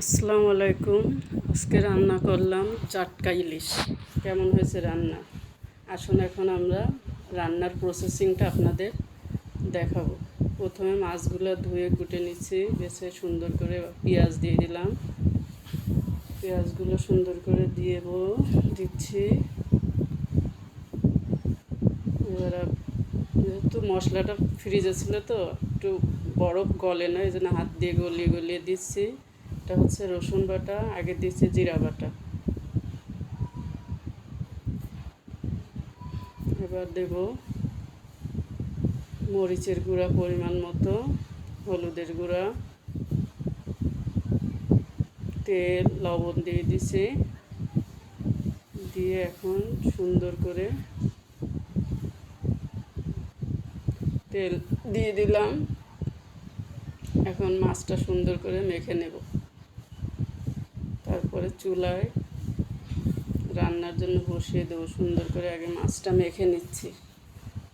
আসসালামু আলাইকুম। আজকে রান্না করলাম জাটকা ইলিশ। কেমন হয়েছে রান্না? আসুন এখন আমরা রান্নার প্রসেসিংটা আপনাদের দেখাবো। প্রথমে মাছগুলো ধুয়ে কুটে নিচ্ছি, বেছে সুন্দর করে পেঁয়াজ দিয়ে দিলাম। পেঁয়াজগুলো সুন্দর করে দিচ্ছি। এবার যেহেতু মশলাটা ফ্রিজে ছিল তো একটু বরফ গলে না, এই জন্য হাত দিয়ে গলিয়ে গলিয়ে দিচ্ছি। এটা হচ্ছে রসুন বাটা, আগে দিচ্ছি জিরা বাটা। এবার দেব মরিচের গুঁড়া পরিমাণ মতো, হলুদের গুঁড়া, তেল, লবণ দিয়ে দিছি। দিয়ে এখন সুন্দর করে তেল দিয়ে দিলাম। এখন মাছটা সুন্দর করে মেখে নেব। তারপরে চুলায় রান্নার জন্য বসিয়ে দেবো। সুন্দর করে আগে মাছটা মেখে নিচ্ছি।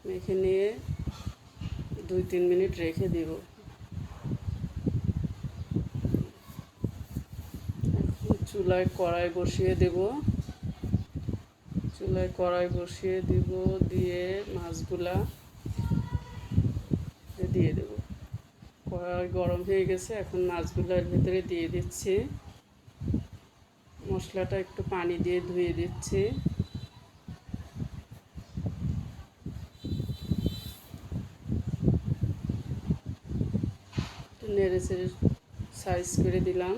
মেখে নিয়ে 2-3 মিনিট রেখে দেব। এখন চুলায় কড়াই বসিয়ে দেব। দিয়ে মাছগুলা দিয়ে দেব। কড়াই গরম হয়ে গেছে, এখন মাছগুলোর ভিতরে দিয়ে দিচ্ছি। মশলাটা একটু পানি দিয়ে ধুয়ে দিচ্ছি। নেড়ে চেড়ে সাইজ করে দিলাম।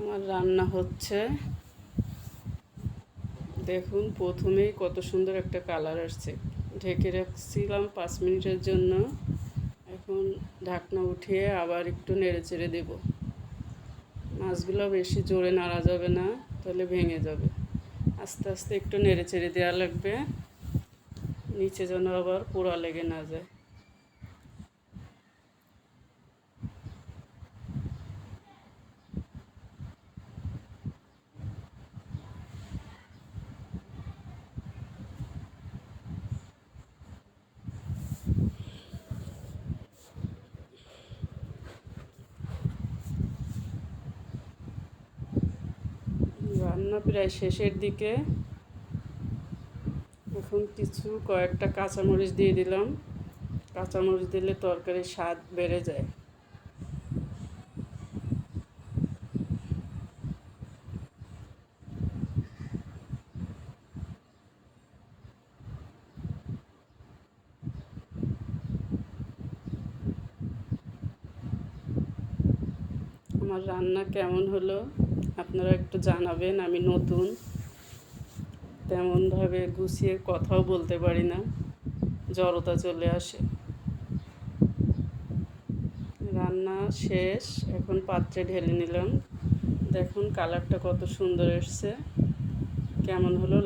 আমার রান্না হচ্ছে, দেখুন প্রথমেই কত সুন্দর একটা কালার আসছে। ঢেকে রাখছিলাম 5 মিনিটের জন্য। এখন ঢাকনা উঠিয়ে আবার একটু নেড়ে চেড়ে দেব। মাছগুলো বেশি জোরে নাড়া যাবে না, তাহলে ভেঙে যাবে। আস্তে আস্তে একটু নেড়ে চেড়ে দেওয়া লাগবে, নিচে যেন আবার পোড়া লেগে না যায়। রান্না প্রায় শেষের দিকে। এখন কয়েকটা কাঁচামরিচ দিয়ে দিলাম। কাঁচামরিচ দিলে তরকারির স্বাদ বেড়ে যায়। আমার রান্না কেমন হলো আপনারা একটু জানাবেন। আমি নতুন, তেমনভাবে গুছিয়ে কথাও বলতে পারি না, জড়তা চলে আসে। রান্না শেষ, এখন পাত্রে ঢেলে নিলাম। দেখুন কালারটা কত সুন্দর এসছে। কেমন হলো